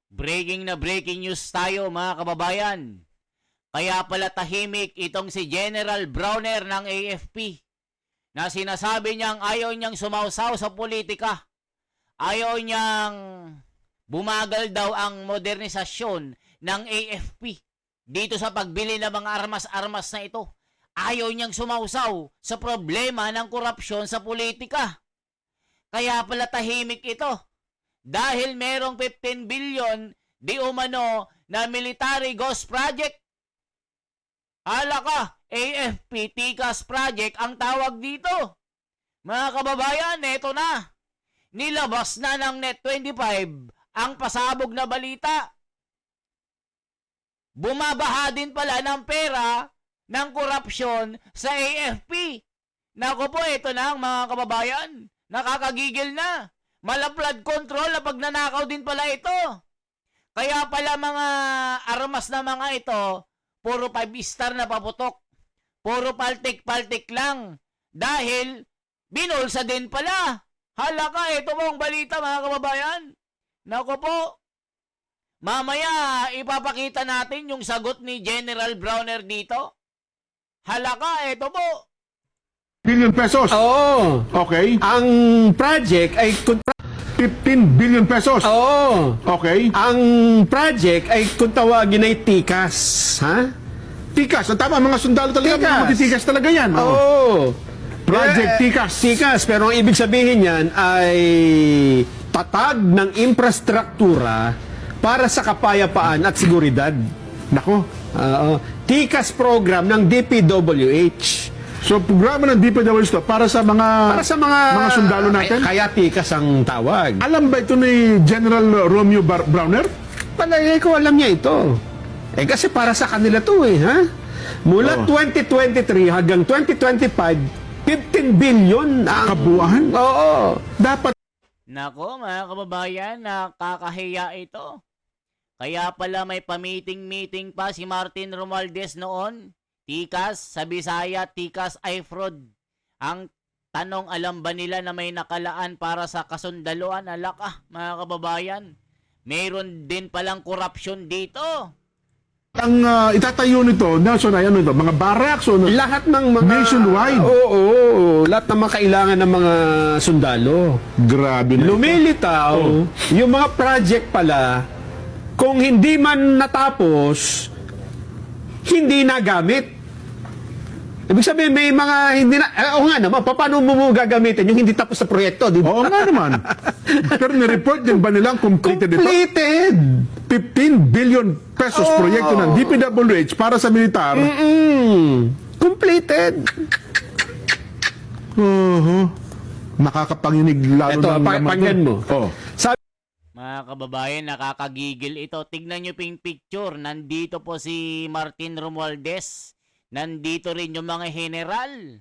Breaking news tayo mga kababayan. Kaya pala tahimik itong si General Browner ng AFP na sinasabi niyang ayaw niyang sumausaw sa politika. Ayaw niyang bumagal daw ang modernisasyon ng AFP dito sa pagbili ng mga armas-armas na ito. Ayaw niyang sumausaw sa problema ng korupsyon sa politika. Kaya pala tahimik ito. Dahil merong 15 billion di umano na military ghost project. Hala ka, AFP TICAS project ang tawag dito. Mga kababayan, eto na. Nilabas na ng Net25 ang pasabog na balita. Bumabaha din pala ng pera ng korupsyon sa AFP. Naku po, eto na mga kababayan. Nakakagigil na. Flood control na pagnanakaw din pala ito. Kaya pala mga armas na mga ito, puro 5-star na paputok. Puro paltik-paltik lang. Dahil binulsa din pala. Hala ka, ito po ang balita mga kababayan. Naku po. Mamaya ipapakita natin yung sagot ni General Browner dito. Hala ka, ito po. Billion pesos. Oo. Okay. Ang project ay 15 billion pesos. Oo. Okay. Ang project ay kung tawagin ay TICAS, ha? TICAS. Tama, mga sundalo talaga. TICAS. Mga matitikas talaga yan. Oo. Project TICAS. TICAS, pero ang ibig sabihin niyan ay tatag ng infrastruktura para sa kapayapaan at seguridad. Nako. Oo. TICAS program ng DPWH. So, programa ng DPWH to para sa mga sundalo natin? Kaya TICAS ang tawag. Alam ba ito ni General Romeo Browner? Palagay ko alam niya ito. Kasi para sa kanila to ha? Mula 2023 hanggang 2025, 15 billion ang Kabuuan? Oo. Dapat Nako mga kababayan, nakakahiya ito. Kaya pala may pa-meeting pa si Martin Romualdez noon. TICAS sa Bisaya, TICAS ay fraud. Ang tanong, alam ba nila na may nakalaan para sa kasundaluan? Alaka, mga kababayan. Mayroon din palang korupsyon dito. ang itatayo nito, Nelson, ay ano ito? Mga barracks o Lahat ng mga nationwide? Oo, lahat ng mga kailangan ng mga sundalo. Grabe na ito. Lumilitaw, yung mga project pala, kung hindi man natapos, hindi nagamit. Ibig sabihin, may mga hindi na... Oo nga naman, paano mo gagamitin yung hindi tapos sa proyekto, di ba? Oo nga naman. Pero ni-report din ba nilang completed ito? Completed! 15 billion pesos proyekto ng DPWH para sa militar. Completed! Nakakapanginig lalo Ito, ng pakinggan mo. Sabi Mga kababayan, nakakagigil ito. Tignan nyo yung picture. Nandito po si Martin Romualdez. Nandito rin yung mga general.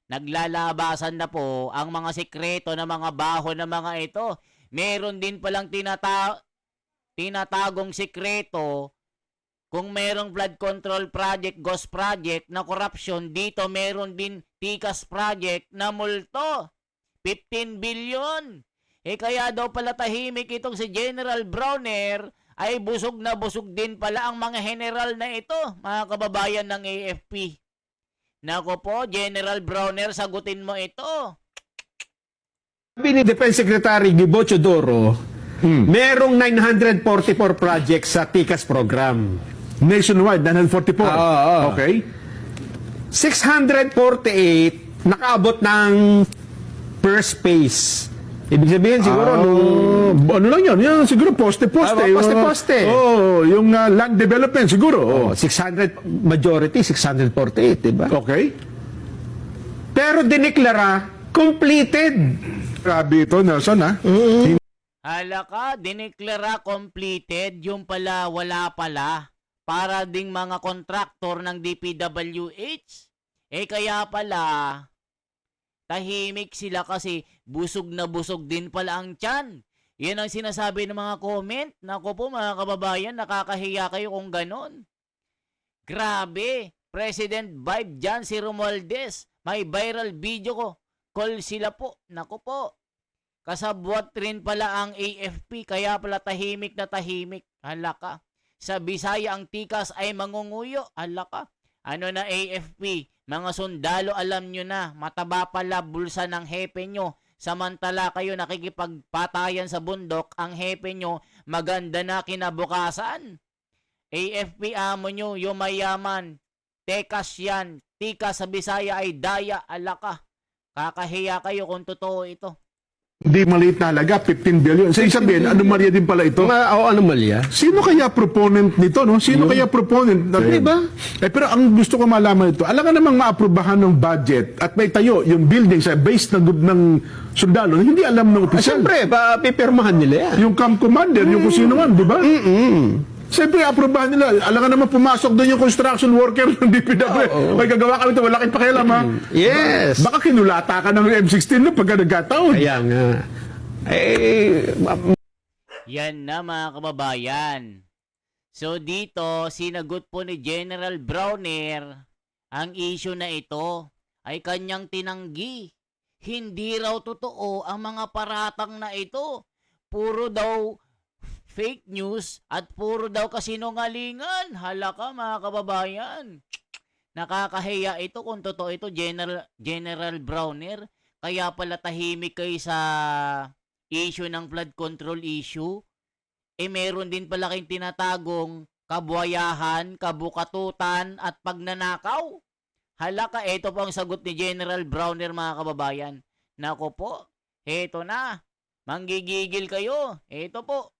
Naglalabasan na po ang mga sekreto ng mga baho ng mga ito. Meron din palang tinatagong sekreto. Kung merong flood control project, ghost project na corruption, dito meron din TICAS project na multo. 15 billion. Kaya daw pala tahimik itong si General Browner, ay busog na busog din pala ang mga general na ito, mga kababayan ng AFP. Nako po, General Browner, sagutin mo ito. ni Defense Secretary Gibo Chodoro, merong 944 projects sa TICAS program. Nationwide, 944. Oo. Okay. 648 nakaabot ng first phase. Ibig sabihin siguro ano lang yun? Yung siguro poste-poste. Poste-poste. Yung land development siguro. 600 majority 648, di ba? Okay. Pero dineklara completed. Grabe ito, Nelson, ha? Hala ka, dineklara completed, yung pala wala pala. Para ding mga kontraktor ng DPWH. Kaya pala tahimik sila kasi busog na busog din pala ang tiyan. Yan ang sinasabi ng mga comment. Naku po mga kababayan, nakakahiya kayo kung ganon. Grabe, President vibe dyan si Romualdez. May viral video ko. Call sila po. Naku po. Kasabwat rin pala ang AFP, kaya pala tahimik na tahimik. Hala ka. Sa Bisaya ang tikas ay mangunguyo. Hala ka. Ano na AFP? Mga sundalo, alam nyo na, mataba pala bulsa ng hepe nyo. Samantala kayo nakikipagpatayan sa bundok, ang hepe nyo maganda na kinabukasan. AFP amo nyo, yumayaman. Tekas yan. Tika sa Bisaya ay daya. Hala ka. Kakahiya kayo kung totoo ito. Hindi maliit na halaga, 15 billion. Sa sabihin, anomalya din pala ito. Anomalya. Sino kaya proponent nito, no? Sino kaya proponent? Diba? Pero ang gusto ko malaman ito, alam ka namang maaprubahan ng budget at may tayo yung building sa base ng sundalo, hindi alam ng opisyal. Siyempre, pipirmahan nila yan. Yung camp commander, yung kung sino man, di ba? Siyempre, aprubahan nila. Alam ka naman pumasok doon yung construction worker ng DPW. May gagawa kami ito, wala kayong pakialam, ha? Yes. Baka kinulata ka ng M16 na pagka nagkataon. Kaya nga. Yan na mga kababayan. So dito, sinagot po ni General Browner ang issue na ito ay kanyang tinanggi. Hindi raw totoo ang mga paratang na ito. Puro daw fake news at puro daw kasinungalingan. Hala ka mga kababayan. Nakakahiya ito kung totoo ito, General Browner. Kaya pala tahimik kayo sa issue ng flood control issue. Meron din pala kayong tinatagong kabuhayahan, kabukatutan at pagnanakaw. Hala ka, ito po ang sagot ni General Browner mga kababayan. Nako po, eto na. Manggigigil kayo. Eto po.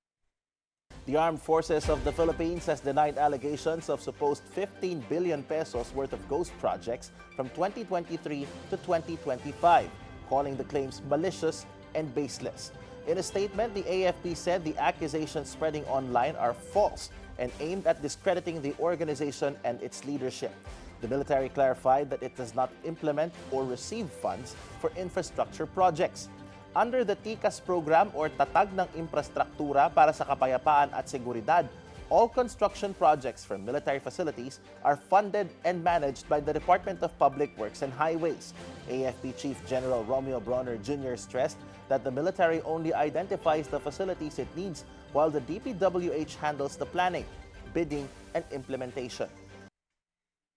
The Armed Forces of the Philippines has denied allegations of supposed 15 billion pesos worth of ghost projects from 2023 to 2025, calling the claims malicious and baseless. In a statement, the AFP said the accusations spreading online are false and aimed at discrediting the organization and its leadership. The military clarified that it does not implement or receive funds for infrastructure projects. Under the TICAS program or Tatag ng Infrastruktura para sa Kapayapaan at Seguridad, all construction projects for military facilities are funded and managed by the Department of Public Works and Highways. AFP Chief General Romeo Bronner Jr. stressed that the military only identifies the facilities it needs while the DPWH handles the planning, bidding, and implementation.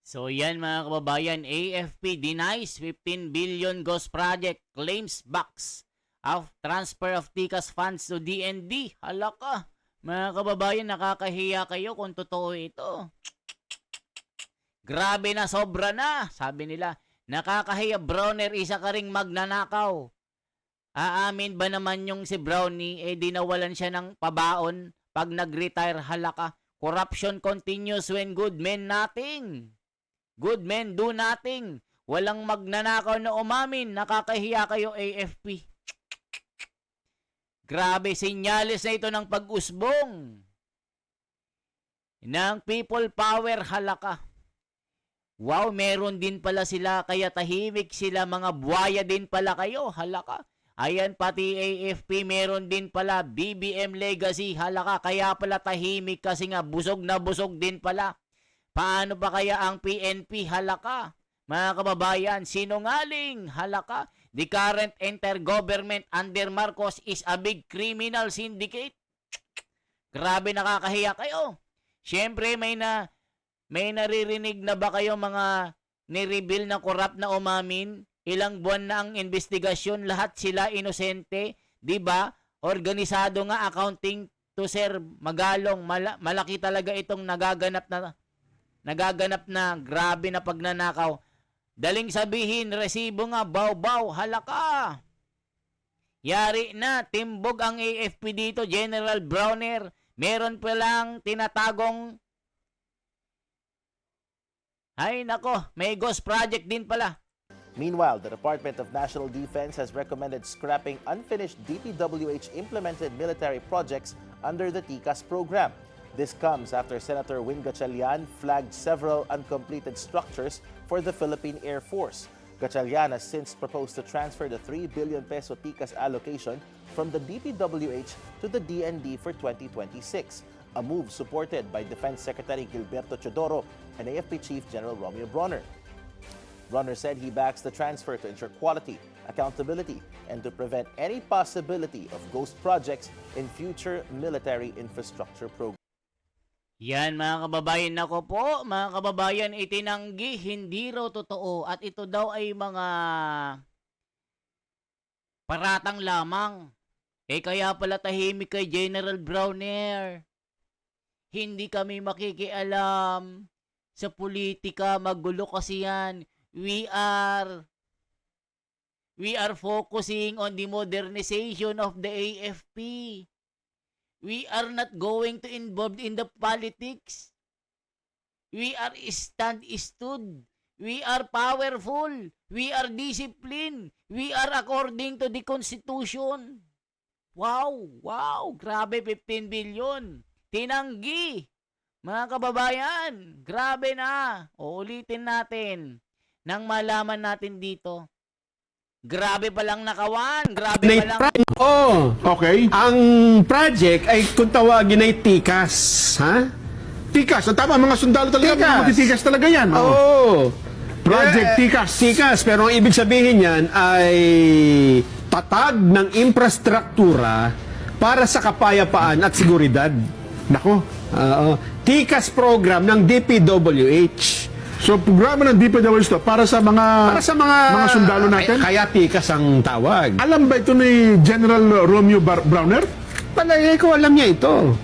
So yan mga kababayan, AFP denies 15 billion ghost project, claims box of transfer of TICAS funds to DND. Hala ka. Mga kababayan, nakakahiya kayo kung totoo ito. Grabe na, sobra na. Sabi nila, nakakahiya, Browner, isa ka ring magnanakaw. Aamin ba naman yung si Brownie, dinawalan siya ng pabaon pag nag-retire? Hala ka. Corruption continues when good men nothing. Good men do nothing. Walang magnanakaw na umamin. Nakakahiya kayo, AFP. Grabe, senyales na ito ng pag-usbong ng people power. Halaka. Wow, meron din pala sila, kaya tahimik sila, mga buhaya din pala kayo. Halaka. Ayan, pati AFP meron din pala, BBM Legacy. Halaka, kaya pala tahimik kasi nga busog na busog din pala. Paano pa kaya ang PNP? Halaka. Mga kababayan, sinungaling. Halaka. The current intergovernment under Marcos is a big criminal syndicate. Grabe, nakakahiya kayo. Siyempre, may naririnig na ba kayo mga ni-reveal na korap na umamin? Ilang buwan na ang investigasyon, lahat sila inosente. Diba? Organisado nga, accounting to Sir Magalong. Malaki talaga itong nagaganap na grabe na pagnanakaw. Daling sabihin, resibo nga, baw-baw, halaka. Yari na, timbog ang AFP dito, General Browner. Meron pa lang tinatagong, ay nako, may ghost project din pala. Meanwhile, the Department of National Defense has recommended scrapping unfinished DPWH-implemented military projects under the TICAS program. This comes after Senator Win Gatchalian flagged several uncompleted structures for the Philippine Air Force. Gatchalian has since proposed to transfer the 3 billion peso TICAS allocation from the DPWH to the DND for 2026, a move supported by Defense Secretary Gilberto Teodoro and AFP Chief General Romeo Bronner. Bronner said he backs the transfer to ensure quality accountability, and to prevent any possibility of ghost projects in future military infrastructure programs. Yan mga kababayan, nako po, mga kababayan, itinanggi, hindi raw totoo at ito daw ay mga paratang lamang. Kaya pala tahimik kay General Browner. Hindi kami makikialam sa politika, magulo kasi yan. We are focusing on the modernization of the AFP. We are not going to involved in the politics. We are stood. We are powerful. We are disciplined. We are according to the Constitution. Wow, grabe 15 billion. Tinanggi. Mga kababayan, grabe na. Uulitin natin nang malaman natin dito. Grabe palang nakawan. Grabe palang... Oh, Okay. ang project ay kung tawagin ay TICAS, ha? Tikas. Tama, mga sundalo talaga. Tikas. Mga titikas talaga yan. Oh. Oh. Project TICAS. TICAS, pero ang ibig sabihin niyan ay tatag ng infrastruktura para sa kapayapaan at seguridad. Nako. TICAS program ng DPWH. So, programa ng DPWH to para sa mga sundalo natin? Kaya TICAS ang tawag. Alam ba ito ni General Romeo Browner? Palagay ko alam niya ito.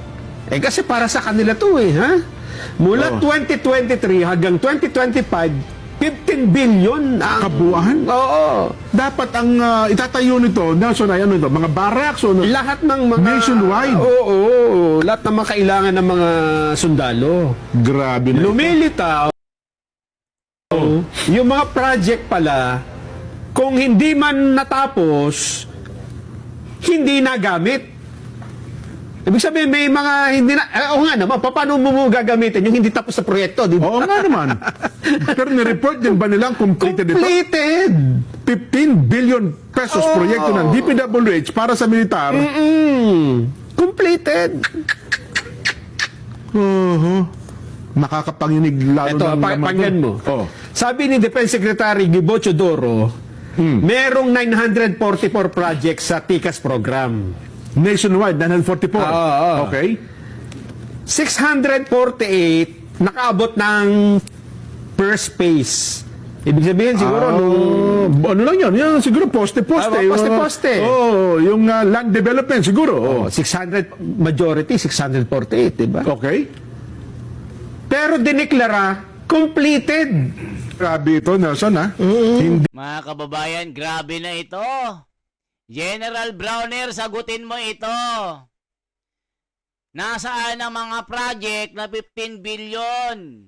Kasi para sa kanila to ha? Mula 2023 hanggang 2025, 15 billion ang... Kabuuan? Oo. Dapat ang itatayo nito, Nelson, ay ano ito, mga barracks o Lahat ng mga... Nationwide. Oo. Lahat ng mga kailangan ng mga sundalo. Grabe na ito. Lumilitaw. Yung mga project pala, kung hindi man natapos, hindi nagamit. Ibig sabihin, may mga hindi na... Oo nga naman, paano mo gagamitin yung hindi tapos sa proyekto, di ba? Oo nga naman. Pero ni-report din ba nilang completed ito? Completed! 15 billion pesos proyekto ng DPWH para sa militar. Completed! Nakakapanginig lalo Ito, ng naman pakinggan to. mo. Oh. Sabi ni Defense Secretary Gibo Chodoro, merong 944 projects sa TICAS program. Nationwide, 944. Okay. 648 nakaabot ng first phase. Ibig sabihin siguro Ano lang yun? Yung siguro poste-poste. Poste-poste. Yung land development siguro. 600 majority 648, di ba? Okay. Pero dineklara completed. Grabe ito, Nelson, ha? Hindi. Mga kababayan, grabe na ito. General Browner, sagutin mo ito. Nasaan ang mga project na 15 billion?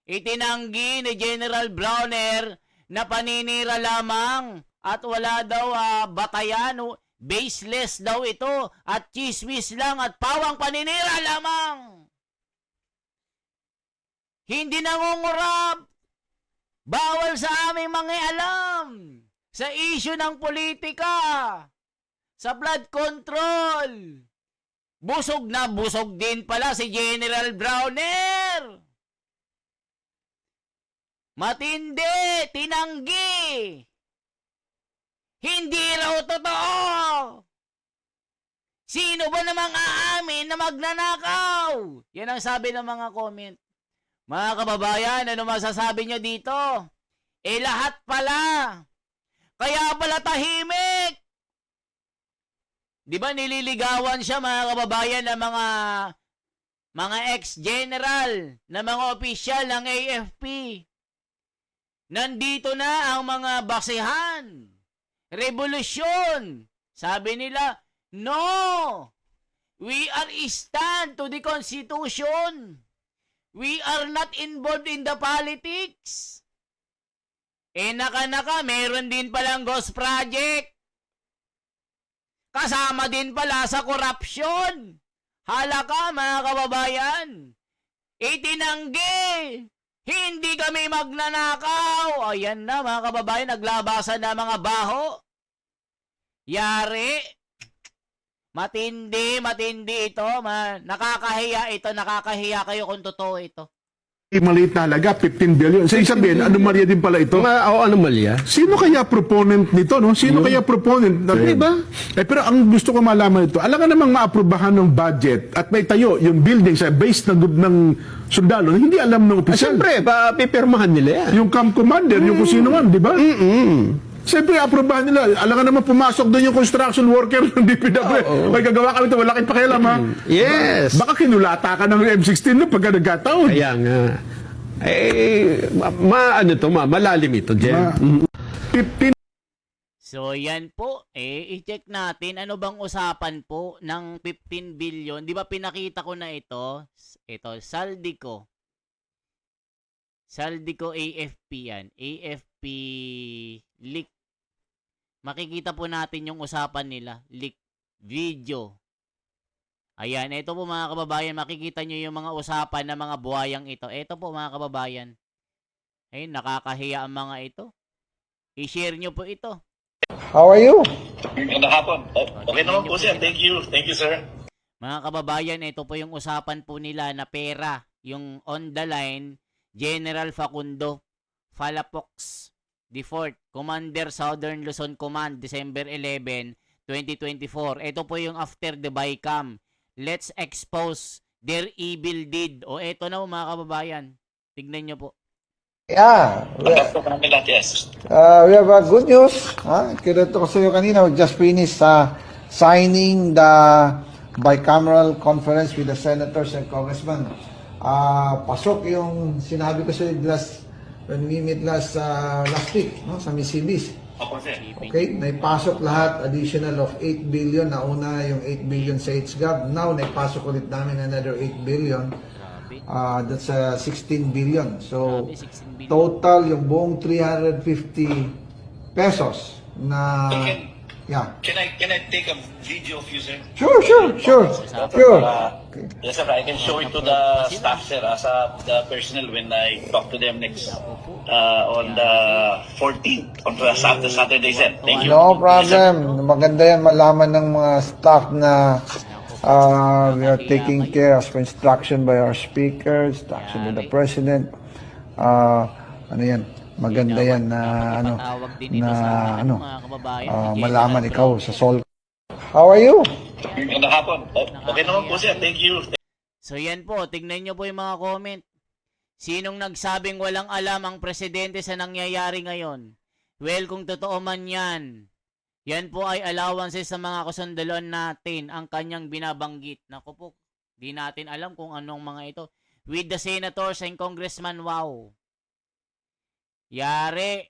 Itinanggi ni General Browner na paninira lamang at wala daw batayan, baseless daw ito at chismis lang at pawang paninira lamang. Hindi nangungurap. Bawal sa aming mga alam. Sa issue ng politika. Sa blood control. Busog na busog din pala si General Browner. Matindi, tinanggi. Hindi raw totoo. Sino ba namang aamin na magnanakaw? Yan ang sabi ng mga comment. Mga kababayan, ano masasabi nyo dito? Lahat pala. Kaya pala tahimik. Di ba nililigawan siya mga kababayan ng mga ex-general, na mga opisyal ng AFP. Nandito na ang mga basehan. Revolusyon. Sabi nila, no. We are stand to the Constitution. We are not involved in the politics. Naka-naka, meron din palang ghost project. Kasama din pala sa korupsyon. Halaka mga kababayan. Itinanggi. Hindi kami magnanakaw. Ayan na mga kababayan, naglabasan na mga baho. Yari. Matindi ito. Nakakahiya ito. Nakakahiya kayo kung totoo ito. maliit na halaga, 15 billion. Sa sabihin, anomalya din pala ito. Anomalya. Sino kaya proponent nito, no? Sino kaya proponent? Diba? Pero ang gusto ko malaman ito, alam nga namang maaprubahan ng budget at may tayo yung building sa base ng sundalo na hindi alam ng opisyal. Siyempre, pipirmahan nila yan. Yung camp commander, yung kung sino man, di ba? Siyempre, aprobahan nila. Alam nga naman pumasok doon yung construction worker ng DPW. May gagawa kami ito, wala kayong pakialam, ha? Yes. Baka kinulata ka ng M16 na pagka nagkataon. Kaya nga. Malalim ito, Jem. 15 So yan po, i-check natin ano bang usapan po ng 15 billion. Di ba pinakita ko na ito? Ito, Saldico. Saldico AFP yan. AFP leak. Makikita po natin yung usapan nila. Leak video. Ayan, ito po mga kababayan, makikita nyo yung mga usapan ng mga buhayang ito. Ito po mga kababayan. Ayun, nakakahiya ang mga ito. I-share nyo po ito. How are you? Magandang hapon. Okay naman po sir. Thank you. Thank you, sir. Mga kababayan, ito po yung usapan po nila na pera. Yung on the line, General Facundo Falapox IV, Commander Southern Luzon Command, December 11, 2024. Ito po yung after the BICAM. Let's expose their evil deed. O ito na po mga kababayan. Tignan nyo po. Yeah. Magandang po kami lahat, yes. We have good news. Kinuto ko sa iyo kanina. We just finished signing the bicameral conference with the senators and congressmen. Pasok yung sinabi ko sa iyo when we meet last week, no, sa Misibis. Opo, sir. Okay, naipasok lahat, additional of 8 billion. Nauna yung 8 billion sa HGAB. Now, naipasok ulit namin another 8 billion. That's 16 billion. So, Grabe, 16 billion. total yung buong 350 pesos na... Yeah. Can I take a video of you, sir? Sure. Yes, sir. I can show it to the staff, sir, as the personnel when I talk to them next on the 14th, on the Saturday, sir. Thank you. No problem. Maganda yan malaman ng mga staff na we are taking care as per instruction by our speaker, instruction by the president. Ano yan? Maganda yan na Napatawag din ito sa mga kababayan. malaman ikaw sa Sol. How are you? Magandang hapon. Okay naman po, sir. Thank you. So yan po, tignan nyo po yung mga comment. Sinong nagsabing walang alam ang presidente sa nangyayari ngayon? Well, kung totoo man yan, yan po ay allowances sa mga kasundaluan natin ang kanyang binabanggit. Naku po, di natin alam kung anong mga ito. With the senators and congressman, wow. Yari,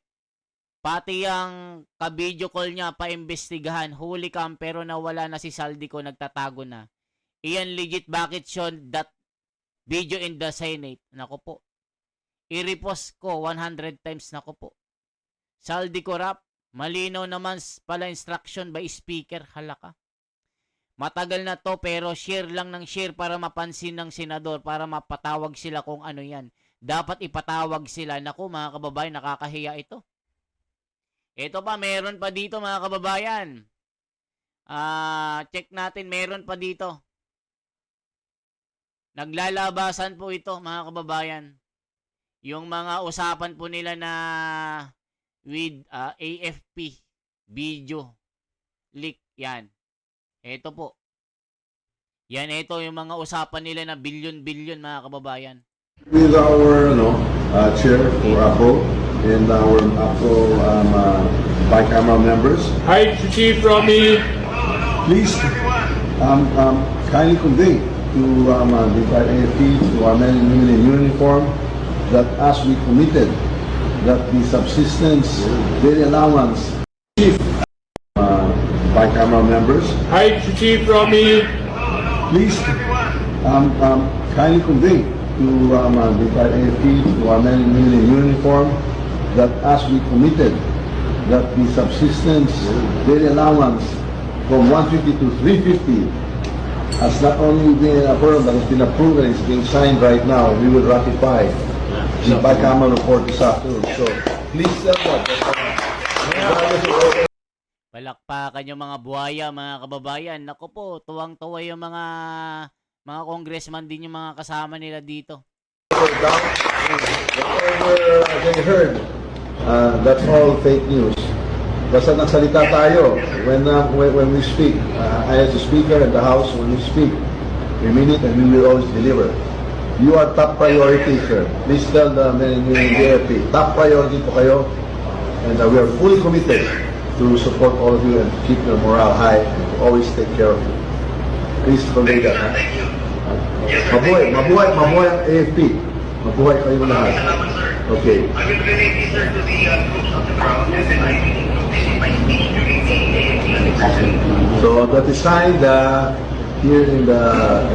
pati ang ka-video call niya, pa-imbestigahan, huli cam pero nawala na si Saldico, nagtatago na. Iyan legit, bakit shown that video in the Senate? Nako po. I-repost ko 100 times, nako po. Saldico rap, malinaw naman pala instruction by speaker, halaka. Matagal na to pero share lang ng share para mapansin ng senador, para mapatawag sila kung ano yan. Dapat ipatawag sila. Naku mga kababayan, nakakahiya ito. Ito pa, meron pa dito mga kababayan. Check natin, meron pa dito. Naglalabasan po ito mga kababayan. Yung mga usapan po nila na with AFP video leak, yan. Ito po. Yan, ito yung mga usapan nila na billion-billion mga kababayan. With our chair for APO and our APO bicameral members, Hi, Chief Romy. please kindly convey to the AFP, to our men and women in uniform, that as we committed, that the subsistence daily allowance, bicameral members, Hi, Chief Romy. please kindly convey to the AFP, to our men and women in uniform, that as we committed, that the subsistence daily allowance from 150 to 350 has not only been approved, but it's been approved and it's being signed right now. We will ratify the bicameral report this afternoon. So please tell that. Palakpakan yung mga buhaya, mga kababayan. Naku po, tuwang-tuwa yung mga congressman din yung mga kasama nila dito. Whatever they heard, that's all fake news. Basta nagsalita tayo when we speak. I as a speaker in the House, when we speak, we mean it and we will always deliver. You are top priority, sir. Please tell the men and women in the AFP, top priority po kayo. And we are fully committed to support all of you and keep your morale high and to always take care of you. Please convey that. Ha? Mabuhay ang AFP. Mabuhay kayo lahat. Okay. I will relate this, sir, to the troops on the ground, and then I will this is my speech during the AFP. So that is signed here in the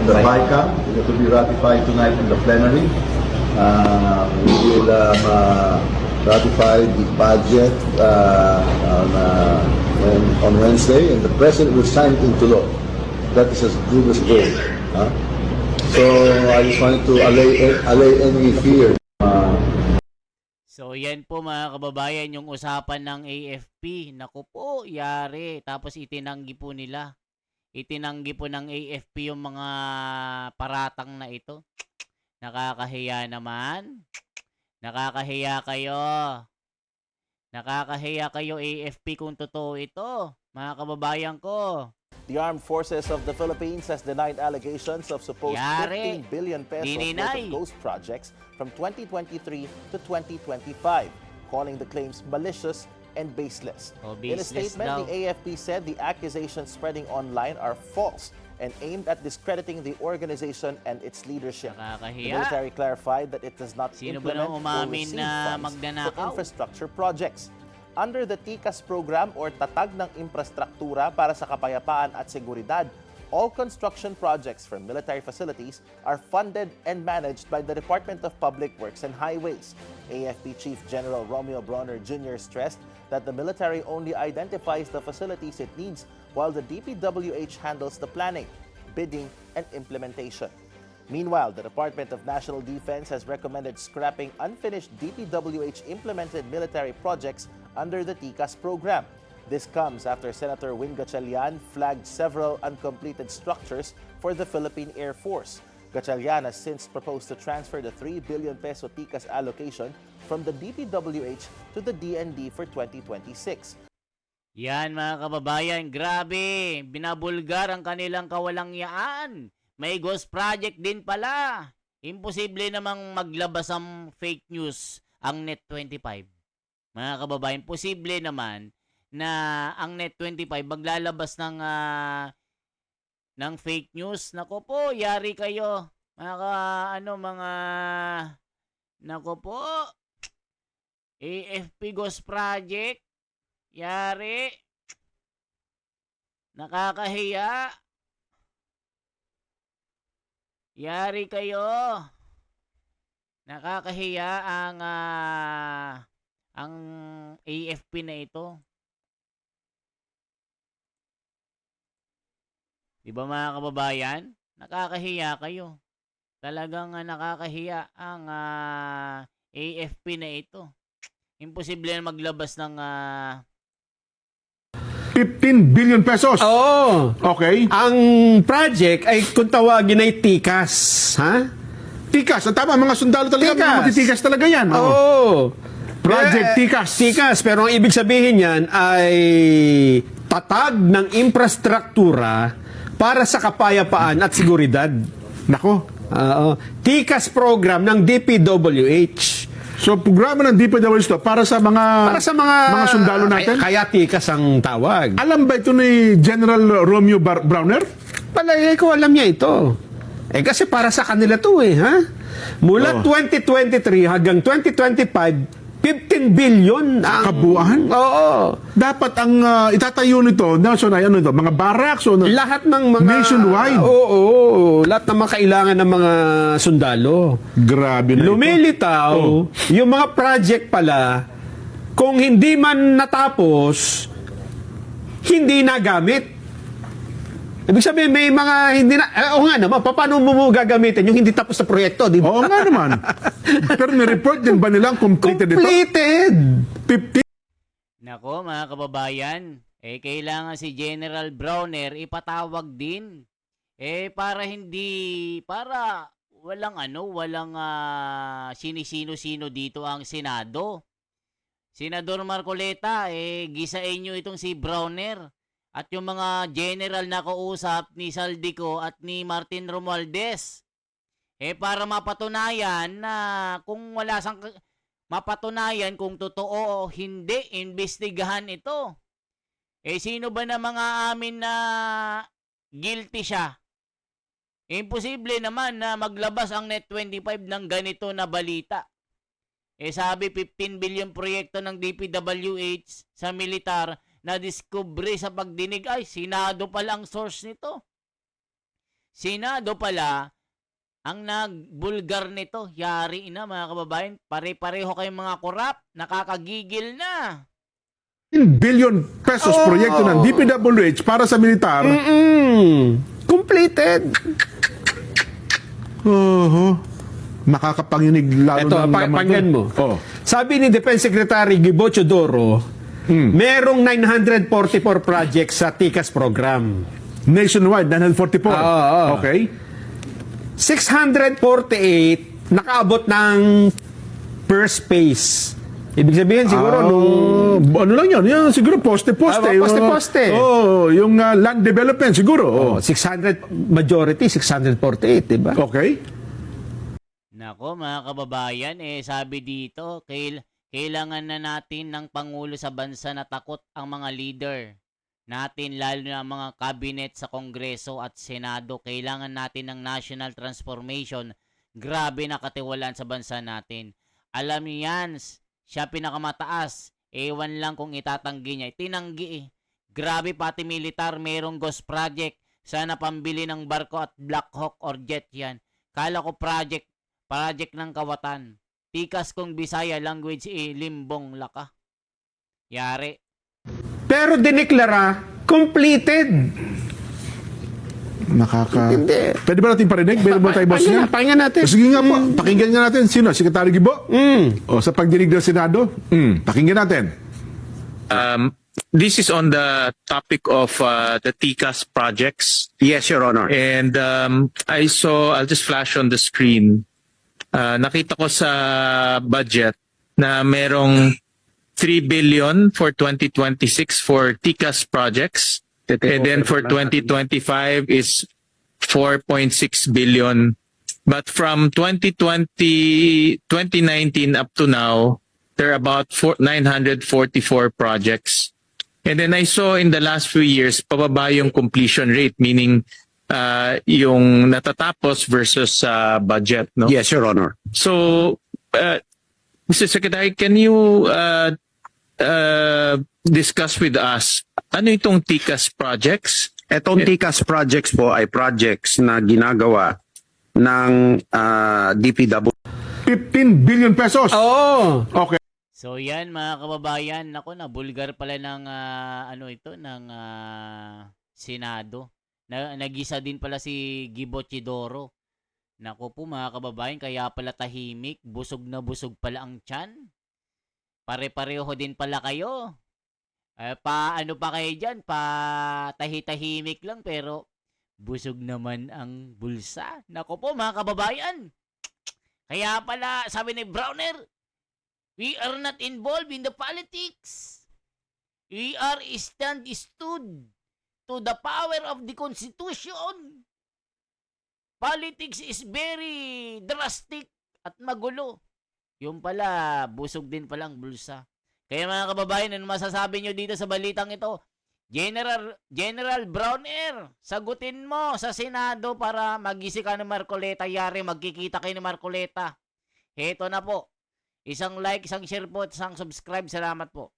BICAM. It will be ratified tonight in the plenary. We will ratify the budget on Wednesday, and the president will sign it into law. That is as good as gold. Huh? So I just wanted to allay any fear. So yan po mga kababayan yung usapan ng AFP. Naku po, yari. Tapos itinanggi po nila. Itinanggi po ng AFP yung mga paratang na ito. Nakakahiya naman. Nakakahiya kayo. Nakakahiya kayo AFP kung totoo ito. Mga kababayan ko. The Armed Forces of the Philippines has denied allegations of supposed Yari. 15 billion pesos worth Dininay. of ghost projects from 2023 to 2025, calling the claims malicious and baseless. Oh, In a baseless statement, daw. the AFP said the accusations spreading online are false and aimed at discrediting the organization and its leadership. The Nakakahiya. military clarified that it does not Sino ba implement nang or umamin receive na funds for magnanakaw? infrastructure projects. Under the TICAS program or Tatag ng Infrastruktura para sa Kapayapaan at Seguridad, all construction projects for military facilities are funded and managed by the Department of Public Works and Highways. AFP Chief General Romeo Bronner Jr. stressed that the military only identifies the facilities it needs while the DPWH handles the planning, bidding, and implementation. Meanwhile, the Department of National Defense has recommended scrapping unfinished DPWH-implemented military projects under the TICAS program. This comes after Senator Win Gatchalian flagged several uncompleted structures for the Philippine Air Force. Gatchalian has since proposed to transfer the 3 billion peso TICAS allocation from the DPWH to the DND for 2026. Yan mga kababayan, grabe. Binabulgar ang kanilang kawalangyaan. May ghost project din pala. Imposible namang maglabas ang fake news ang Net25. Mga kababayan, posible naman na ang Net25 maglalabas ng fake news. Nako po, yari kayo. Nako po. AFP Ghost Project. Yari. Nakakahiya. Yari kayo. Nakakahiya ang AFP na ito. Di ba mga kababayan? Nakakahiya kayo. Talagang nakakahiya ang AFP na ito. Imposible na maglabas ng 15 billion pesos. Oo. Okay. Ang project ay kung tawagin ay TICAS. Ha? Tikas. Ang tama, mga sundalo talaga. Tikas. Mga matitikas talaga yan. Oo. Project TICAS. TICAS. Pero ang ibig sabihin yan ay tatag ng infrastruktura para sa kapayapaan at seguridad. Nako. TICAS program ng DPWH. So, programa ng DPWH to para sa mga sundalo natin? Kaya TICAS ang tawag. Alam ba ito ni General Romeo Browner? Palagay ko alam niya ito. Kasi para sa kanila to ha? Mula 2023 hanggang 2025, 15 billion ang Kabuuan? Oo. Dapat ang itatayo nito, Nelson, ay ano ito, mga barracks o Lahat ng mga nationwide. Oo, lahat ng mga kailangan ng mga sundalo. Grabe na ito. Lumilitaw, yung mga project pala, kung hindi man natapos, hindi nagamit. Ibig sabihin, may mga hindi na... Oo nga naman, paano mo gagamitin yung hindi tapos na proyekto, di ba? Oo nga naman. Pero ni-report din ba nilang completed ito? Completed! 15 Nako mga kababayan, kailangan si General Browner ipatawag din. Para walang sinisino-sino dito ang Senado. Senador Marcoleta, gisain nyo itong si Browner at yung mga general na kausap ni Saldico at ni Martin Romualdez. Para mapatunayan na kung mapatunayan kung totoo o hindi, imbestigahan ito. Sino ba na mga amin na guilty siya? Imposible naman na maglabas ang Net25 ng ganito na balita. Sabi 15 billion proyekto ng DPWH sa militar na diskubre sa pagdinig. Ay, Senado pala ang source nito. Senado pala ang nagbulgar nito. Yari na mga kababayan. Pare-pareho kayong mga korap. Nakakagigil na. 10 billion pesos proyekto ng DPWH para sa militar. Completed. Makakapanginig lalo Ito, ng laman pakinggan to. mo. Oh. Sabi ni Defense Secretary Gibo Chodoro, merong 944 projects sa TICAS program. Nationwide, 944. Okay. 648 nakaabot ng first phase. Ibig sabihin siguro nung ano lang yun? Yung siguro poste-poste. Poste-poste. Yung land development siguro. 600 majority 648, di ba? Okay. Nako mga kababayan, sabi dito, kailangan na natin ng Pangulo sa bansa na takot ang mga leader natin, lalo na ang mga cabinet sa Kongreso at Senado. Kailangan natin ng national transformation. Grabe na katiwalaan sa bansa natin. Alam niyo yan, siya pinakamataas. Ewan lang kung itatanggi niya. Tinanggi Grabe, pati militar, merong ghost project. Sana pambili ng barko at Black Hawk or jet yan. Kala ko project ng kawatan. Tikas kong Bisaya language limbong laka. Yari. Pero dineklara completed. Pwede ba natin parinig? Pwede ba tayo boss niya? Pakinggan natin. Sige nga po, pakinggan nga natin. Sino? Secretary Gibo? O sa pagdinig ng Senado? Pakinggan natin. This is on the topic of the TICAS projects. Yes, Your Honor. And I'll just flash on the screen. Nakita ko sa budget na merong 3 billion for 2026 for TICAS projects. And then for 2025 is 4.6 billion. But from 2019 up to now, there are about 944 projects. And then I saw in the last few years, pababa yung completion rate, meaning yung natatapos versus budget. No? Yes, Your Honor. So, Mr. Secretary, can you discuss with us, ano itong TICAS projects? Etong TICAS projects po ay projects na ginagawa ng DPW. 15 billion pesos. Oo. Okay. So yan mga kababayan, nako na bulgar pala ng ng Senado. Nagisa din pala si Gibo Chodoro. Nako po mga kababayan, kaya pala tahimik, busog na busog pala ang tiyan. Pare-pareho din pala kayo. Ano pa kayo dyan? Tahi-tahimik lang pero busog naman ang bulsa. Nako po mga kababayan. Kaya pala sabi ni Browner, we are not involved in the politics. We are stood to the power of the Constitution. Politics is very drastic at magulo. Yung pala, busog din palang bulsa. Kaya mga kababayan, ano masasabi nyo dito sa balitang ito? General Browner, sagutin mo sa Senado para magisi ka ni Marcoleta. Yari, magkikita kayo ni Marcoleta. Heto na po. Isang like, isang share po, isang subscribe. Salamat po.